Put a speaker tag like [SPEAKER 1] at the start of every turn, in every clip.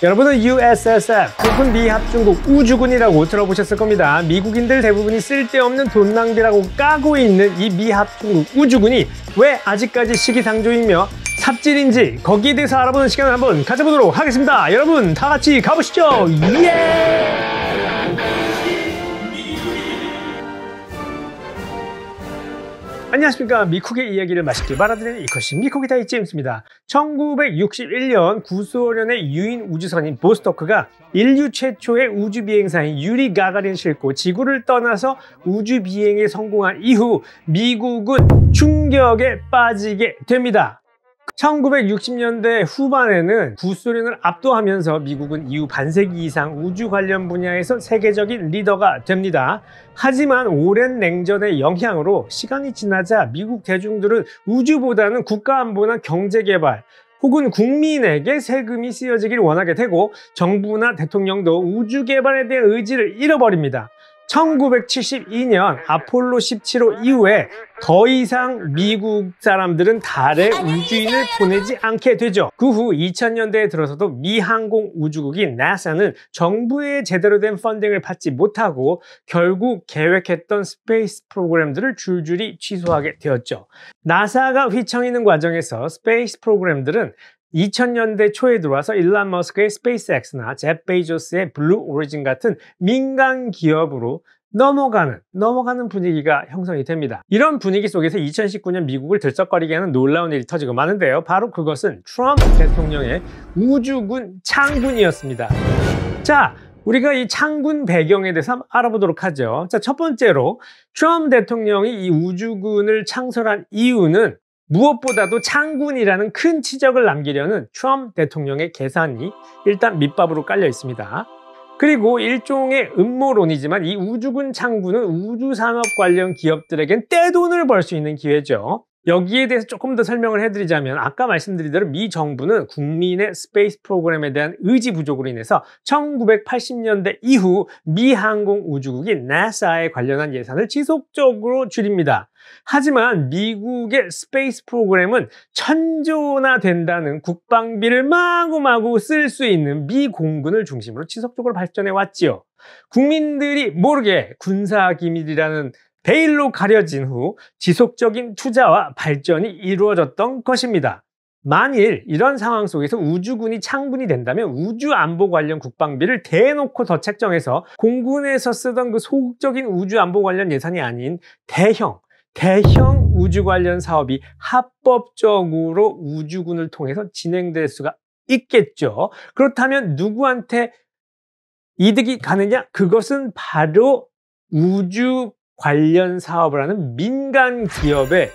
[SPEAKER 1] 여러분은 USSF, 혹은 미합중국 우주군이라고 들어보셨을 겁니다. 미국인들 대부분이 쓸데없는 돈 낭비라고 까고 있는 이 미합중국 우주군이 왜 아직까지 시기상조이며 삽질인지 거기에 대해서 알아보는 시간을 한번 가져보도록 하겠습니다. 여러분 다 같이 가보시죠. 예! 안녕하십니까. 미쿡의 이야기를 맛있게 말아드리는 이것이 미쿡의 다이 제임스입니다. 1961년 구소련의 유인 우주선인 보스토크가 인류 최초의 우주 비행사인 유리 가가린을 싣고 지구를 떠나서 우주 비행에 성공한 이후 미국은 충격에 빠지게 됩니다. 1960년대 후반에는 구소련을 압도하면서 미국은 이후 반세기 이상 우주 관련 분야에서 세계적인 리더가 됩니다. 하지만 오랜 냉전의 영향으로 시간이 지나자 미국 대중들은 우주보다는 국가안보나 경제개발 혹은 국민에게 세금이 쓰여지길 원하게 되고 정부나 대통령도 우주 개발에 대한 의지를 잃어버립니다. 1972년 아폴로 17호 이후에 더 이상 미국 사람들은 달에 우주인을 보내지 않게 되죠. 그 후 2000년대에 들어서도 미 항공우주국인 나사는 정부의 제대로 된 펀딩을 받지 못하고 결국 계획했던 스페이스 프로그램들을 줄줄이 취소하게 되었죠. 나사가 휘청이는 과정에서 스페이스 프로그램들은 2000년대 초에 들어와서 일론 머스크의 스페이스X나 제프 베이조스의 블루 오리진 같은 민간 기업으로 넘어가는 분위기가 형성이 됩니다. 이런 분위기 속에서 2019년 미국을 들썩거리게 하는 놀라운 일이 터지고 마는데요. 바로 그것은 트럼프 대통령의 우주군 창군이었습니다. 자, 우리가 이 창군 배경에 대해서 한번 알아보도록 하죠. 자, 첫 번째로 트럼프 대통령이 이 우주군을 창설한 이유는 무엇보다도 창군이라는 큰 치적을 남기려는 트럼프 대통령의 계산이 일단 밑밥으로 깔려 있습니다. 그리고 일종의 음모론이지만 이 우주군 창군은 우주산업 관련 기업들에겐 떼돈을 벌 수 있는 기회죠. 여기에 대해서 조금 더 설명을 해드리자면 아까 말씀드린 대로 미 정부는 국민의 스페이스 프로그램에 대한 의지 부족으로 인해서 1980년대 이후 미 항공우주국인 나사에 관련한 예산을 지속적으로 줄입니다. 하지만 미국의 스페이스 프로그램은 천조나 된다는 국방비를 마구마구 쓸 수 있는 미 공군을 중심으로 지속적으로 발전해 왔지요. 국민들이 모르게 군사기밀이라는 베일로 가려진 후 지속적인 투자와 발전이 이루어졌던 것입니다. 만일 이런 상황 속에서 우주군이 창군이 된다면 우주안보 관련 국방비를 대놓고 더 책정해서 공군에서 쓰던 그 소극적인 우주안보 관련 예산이 아닌 대형 우주 관련 사업이 합법적으로 우주군을 통해서 진행될 수가 있겠죠. 그렇다면 누구한테 이득이 가느냐? 그것은 바로 우주 관련 사업을 하는 민간 기업에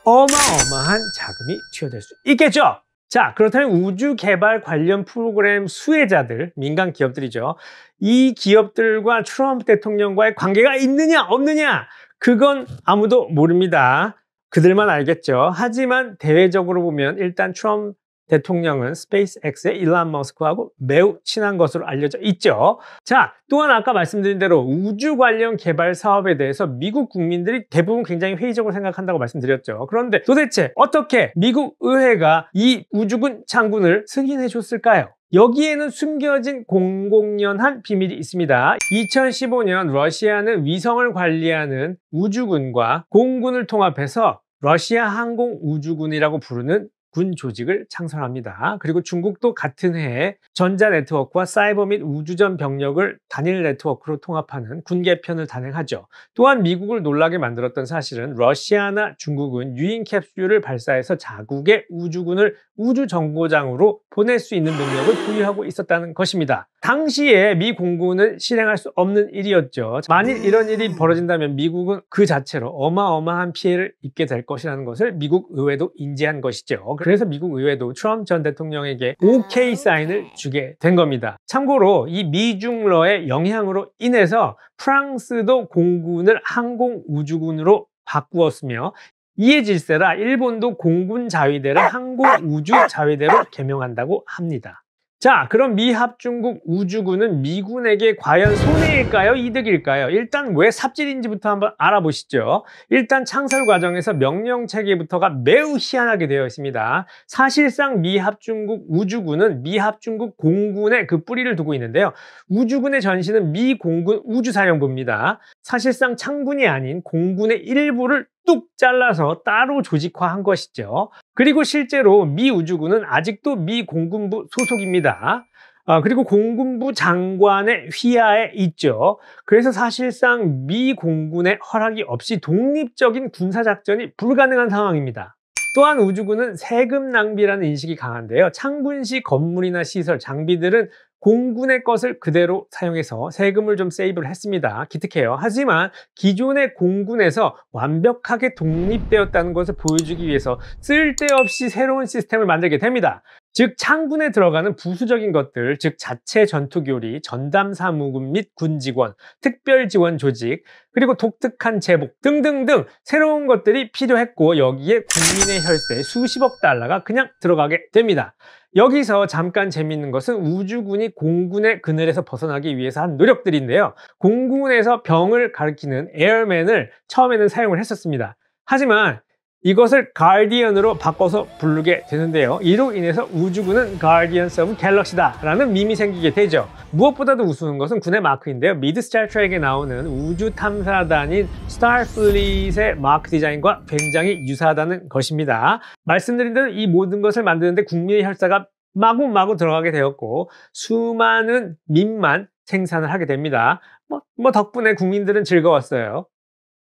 [SPEAKER 1] 어마어마한 자금이 투여될 수 있겠죠. 자, 그렇다면 우주 개발 관련 프로그램 수혜자들, 민간 기업들이죠. 이 기업들과 트럼프 대통령과의 관계가 있느냐 없느냐? 그건 아무도 모릅니다. 그들만 알겠죠. 하지만 대외적으로 보면 일단 트럼프 대통령은 스페이스X의 일론 머스크하고 매우 친한 것으로 알려져 있죠. 자, 또한 아까 말씀드린 대로 우주 관련 개발 사업에 대해서 미국 국민들이 대부분 굉장히 회의적으로 생각한다고 말씀드렸죠. 그런데 도대체 어떻게 미국 의회가 이 우주군 창군을 승인해 줬을까요? 여기에는 숨겨진 공공연한 비밀이 있습니다. 2015년 러시아는 위성을 관리하는 우주군과 공군을 통합해서 러시아 항공우주군이라고 부르는 군 조직을 창설합니다. 그리고 중국도 같은 해에 전자 네트워크와 사이버 및 우주전 병력을 단일 네트워크로 통합하는 군 개편을 단행하죠. 또한 미국을 놀라게 만들었던 사실은 러시아나 중국은 유인 캡슐을 발사해서 자국의 우주군을 우주정거장으로 보낼 수 있는 능력을 보유하고 있었다는 것입니다. 당시에 미 공군은 실행할 수 없는 일이었죠. 만일 이런 일이 벌어진다면 미국은 그 자체로 어마어마한 피해를 입게 될 것이라는 것을 미국 의회도 인지한 것이죠. 그래서 미국 의회도 트럼프 전 대통령에게 OK 사인을 주게 된 겁니다. 참고로 이 미중러의 영향으로 인해서 프랑스도 공군을 항공우주군으로 바꾸었으며 이에 질세라 일본도 공군 자위대를 항공우주 자위대로 개명한다고 합니다. 자, 그럼 미합중국 우주군은 미군에게 과연 손해일까요? 이득일까요? 일단 왜 삽질인지부터 한번 알아보시죠. 일단 창설 과정에서 명령 체계부터가 매우 희한하게 되어 있습니다. 사실상 미합중국 우주군은 미합중국 공군의 그 뿌리를 두고 있는데요. 우주군의 전신은 미 공군 우주사령부입니다. 사실상 창군이 아닌 공군의 일부를 뚝 잘라서 따로 조직화한 것이죠. 그리고 실제로 미 우주군은 아직도 미 공군부 소속입니다. 그리고 공군부 장관의 휘하에 있죠. 그래서 사실상 미 공군의 허락이 없이 독립적인 군사작전이 불가능한 상황입니다. 또한 우주군은 세금 낭비라는 인식이 강한데요. 창군시 건물이나 시설, 장비들은 공군의 것을 그대로 사용해서 세금을 좀 세이브를 했습니다. 기특해요. 하지만 기존의 공군에서 완벽하게 독립되었다는 것을 보여주기 위해서 쓸데없이 새로운 시스템을 만들게 됩니다. 즉 창군에 들어가는 부수적인 것들, 즉 자체 전투교리, 전담사무군 및 군직원, 특별지원 조직, 그리고 독특한 제복 등등등 새로운 것들이 필요했고 여기에 국민의 혈세 수십억 달러가 그냥 들어가게 됩니다. 여기서 잠깐 재미있는 것은 우주군이 공군의 그늘에서 벗어나기 위해서 한 노력들인데요. 공군에서 병을 가리키는 에어맨을 처음에는 사용을 했었습니다. 하지만 이것을 가디언으로 바꿔서 부르게 되는데요. 이로 인해서 우주군은 Guardians of Galaxy다 라는 밈이 생기게 되죠. 무엇보다도 우스운 것은 군의 마크인데요. 미드 스타트rek에 나오는 우주 탐사단인 스타플릿의 마크 디자인과 굉장히 유사하다는 것입니다. 말씀드린 대로 이 모든 것을 만드는데 국민의 혈세가 마구마구 들어가게 되었고 수많은 밈만 생산을 하게 됩니다. 덕분에 국민들은 즐거웠어요.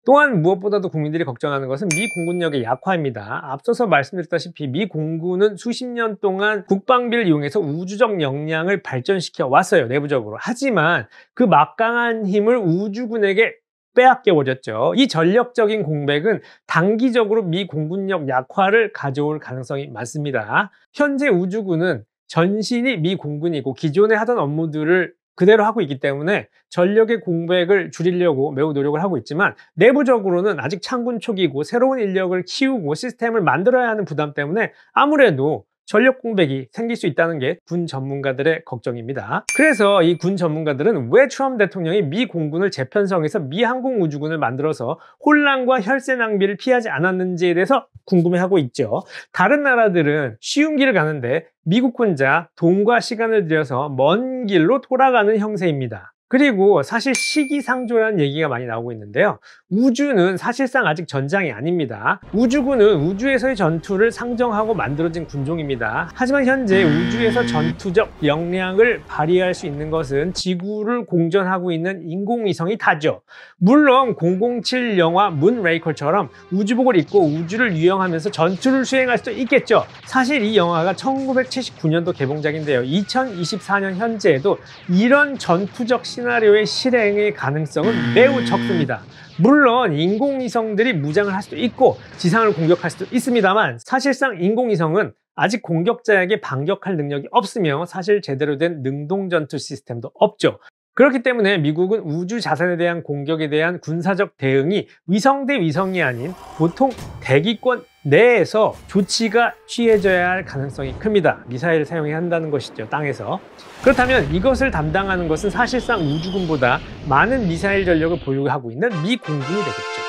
[SPEAKER 1] 또한 무엇보다도 국민들이 걱정하는 것은 미 공군력의 약화입니다. 앞서서 말씀드렸다시피 미 공군은 수십 년 동안 국방비를 이용해서 우주적 역량을 발전시켜 왔어요, 내부적으로. 하지만 그 막강한 힘을 우주군에게 빼앗겨 버렸죠. 이 전력적인 공백은 단기적으로 미 공군력 약화를 가져올 가능성이 많습니다. 현재 우주군은 전신이 미 공군이고 기존에 하던 업무들을 그대로 하고 있기 때문에 전력의 공백을 줄이려고 매우 노력을 하고 있지만 내부적으로는 아직 창군 초기고 새로운 인력을 키우고 시스템을 만들어야 하는 부담 때문에 아무래도 전력 공백이 생길 수 있다는 게 군 전문가들의 걱정입니다. 그래서 이 군 전문가들은 왜 트럼프 대통령이 미 공군을 재편성해서 미 항공우주군을 만들어서 혼란과 혈세 낭비를 피하지 않았는지에 대해서 궁금해하고 있죠. 다른 나라들은 쉬운 길을 가는데 미국 혼자 돈과 시간을 들여서 먼 길로 돌아가는 형세입니다. 그리고 사실 시기상조라는 얘기가 많이 나오고 있는데요. 우주는 사실상 아직 전장이 아닙니다. 우주군은 우주에서의 전투를 상정하고 만들어진 군종입니다. 하지만 현재 우주에서 전투적 역량을 발휘할 수 있는 것은 지구를 공전하고 있는 인공위성이 다죠. 물론 007 영화 문레이커처럼 우주복을 입고 우주를 유영하면서 전투를 수행할 수도 있겠죠. 사실 이 영화가 1979년도 개봉작인데요. 2024년 현재에도 이런 전투적 시나리오의 실행의 가능성은 매우 적습니다. 물론 인공위성들이 무장을 할 수도 있고 지상을 공격할 수도 있습니다만 사실상 인공위성은 아직 공격자에게 반격할 능력이 없으며 사실 제대로 된 능동전투 시스템도 없죠. 그렇기 때문에 미국은 우주 자산에 대한 공격에 대한 군사적 대응이 위성 대 위성이 아닌 보통 대기권 내에서 조치가 취해져야 할 가능성이 큽니다. 미사일을 사용해야 한다는 것이죠, 땅에서. 그렇다면 이것을 담당하는 것은 사실상 우주군보다 많은 미사일 전력을 보유하고 있는 미 공군이 되겠죠.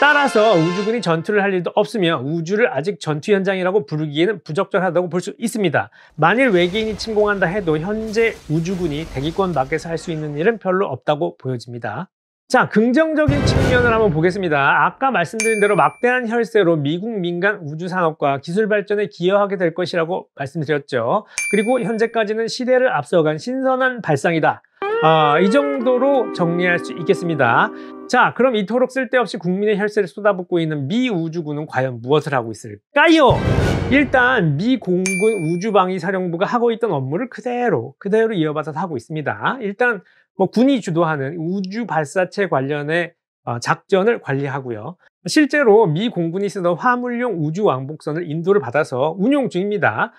[SPEAKER 1] 따라서 우주군이 전투를 할 일도 없으며 우주를 아직 전투 현장이라고 부르기에는 부적절하다고 볼 수 있습니다. 만일 외계인이 침공한다 해도 현재 우주군이 대기권 밖에서 할 수 있는 일은 별로 없다고 보여집니다. 자, 긍정적인 측면을 한번 보겠습니다. 아까 말씀드린 대로 막대한 혈세로 미국 민간 우주산업과 기술 발전에 기여하게 될 것이라고 말씀드렸죠. 그리고 현재까지는 시대를 앞서간 신선한 발상이다. 이 정도로 정리할 수 있겠습니다. 자, 그럼 이토록 쓸데없이 국민의 혈세를 쏟아붓고 있는 미 우주군은 과연 무엇을 하고 있을까요? 일단 미 공군 우주방위사령부가 하고 있던 업무를 그대로 이어받아서 하고 있습니다. 일단 군이 주도하는 우주 발사체 관련의 작전을 관리하고요. 실제로 미 공군이 쓰던 화물용 우주 왕복선을 인도를 받아서 운용 중입니다.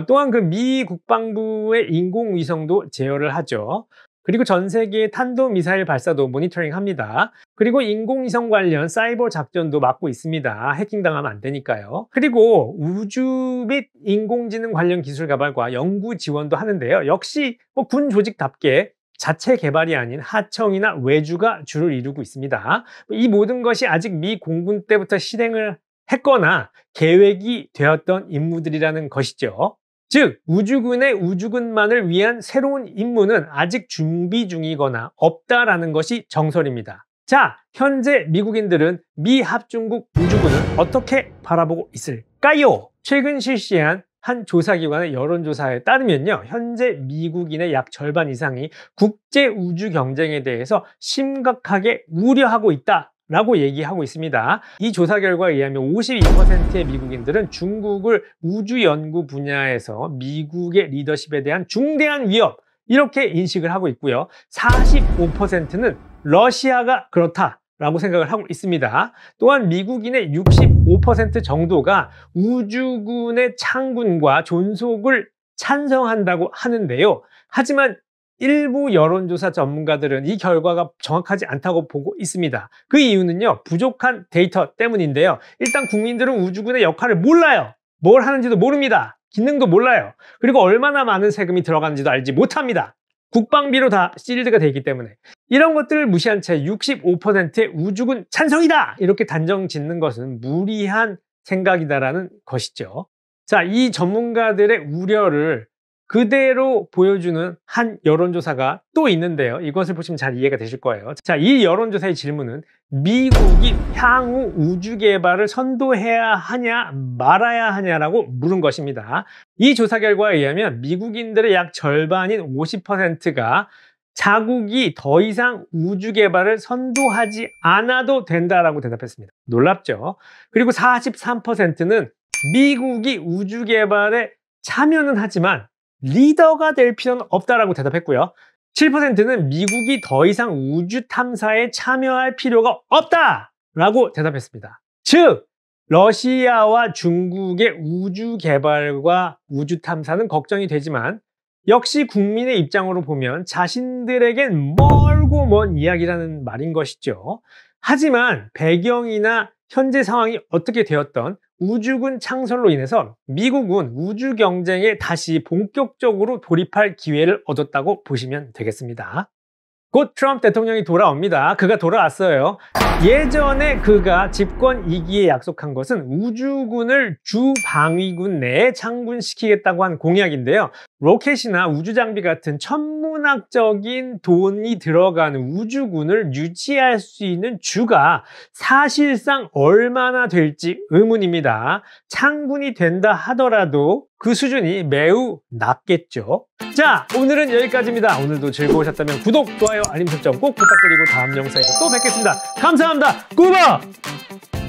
[SPEAKER 1] 또한 그 미 국방부의 인공위성도 제어를 하죠. 그리고 전 세계의 탄도미사일 발사도 모니터링합니다. 그리고 인공위성 관련 사이버 작전도 맡고 있습니다. 해킹당하면 안 되니까요. 그리고 우주 및 인공지능 관련 기술 개발과 연구 지원도 하는데요. 역시 군 조직답게 자체 개발이 아닌 하청이나 외주가 주를 이루고 있습니다. 이 모든 것이 아직 미 공군 때부터 실행을 했거나 계획이 되었던 임무들이라는 것이죠. 즉, 우주군의 우주군만을 위한 새로운 임무는 아직 준비 중이거나 없다라는 것이 정설입니다. 자, 현재 미국인들은 미 합중국 우주군을 어떻게 바라보고 있을까요? 최근 실시한 한 조사기관의 여론조사에 따르면요, 현재 미국인의 약 절반 이상이 국제 우주 경쟁에 대해서 심각하게 우려하고 있다라고 얘기하고 있습니다. 이 조사 결과에 의하면 52%의 미국인들은 중국을 우주 연구 분야에서 미국의 리더십에 대한 중대한 위협, 이렇게 인식을 하고 있고요. 45%는 러시아가 그렇다라고 생각을 하고 있습니다. 또한 미국인의 65% 정도가 우주군의 창군과 존속을 찬성한다고 하는데요. 하지만 일부 여론조사 전문가들은 이 결과가 정확하지 않다고 보고 있습니다. 그 이유는요, 부족한 데이터 때문인데요. 일단 국민들은 우주군의 역할을 몰라요. 뭘 하는지도 모릅니다. 기능도 몰라요. 그리고 얼마나 많은 세금이 들어가는지도 알지 못합니다. 국방비로 다 실드가 되어 있기 때문에. 이런 것들을 무시한 채 65%의 우주군 찬성이다! 이렇게 단정 짓는 것은 무리한 생각이다라는 것이죠. 자, 이 전문가들의 우려를 그대로 보여주는 한 여론조사가 또 있는데요. 이것을 보시면 잘 이해가 되실 거예요. 자, 이 여론조사의 질문은 미국이 향후 우주 개발을 선도해야 하냐 말아야 하냐라고 물은 것입니다. 이 조사 결과에 의하면 미국인들의 약 절반인 50%가 자국이 더 이상 우주 개발을 선도하지 않아도 된다라고 대답했습니다. 놀랍죠? 그리고 43%는 미국이 우주 개발에 참여는 하지만 리더가 될 필요는 없다라고 대답했고요. 7%는 미국이 더 이상 우주 탐사에 참여할 필요가 없다라고 대답했습니다. 즉, 러시아와 중국의 우주 개발과 우주 탐사는 걱정이 되지만 역시 국민의 입장으로 보면 자신들에겐 멀고 먼 이야기라는 말인 것이죠. 하지만 배경이나 현재 상황이 어떻게 되었던 우주군 창설로 인해서 미국은 우주 경쟁에 다시 본격적으로 돌입할 기회를 얻었다고 보시면 되겠습니다. 곧 트럼프 대통령이 돌아옵니다. 그가 돌아왔어요. 예전에 그가 집권 2기에 약속한 것은 우주군을 주방위군 내에 창군시키겠다고 한 공약인데요. 로켓이나 우주장비 같은 천문학적인 돈이 들어가는 우주군을 유지할 수 있는 주가 사실상 얼마나 될지 의문입니다. 창군이 된다 하더라도 그 수준이 매우 낮겠죠. 자, 오늘은 여기까지입니다. 오늘도 즐거우셨다면 구독, 좋아요, 알림 설정 꼭 부탁드리고 다음 영상에서 또 뵙겠습니다. 감사합니다. 꾸벅!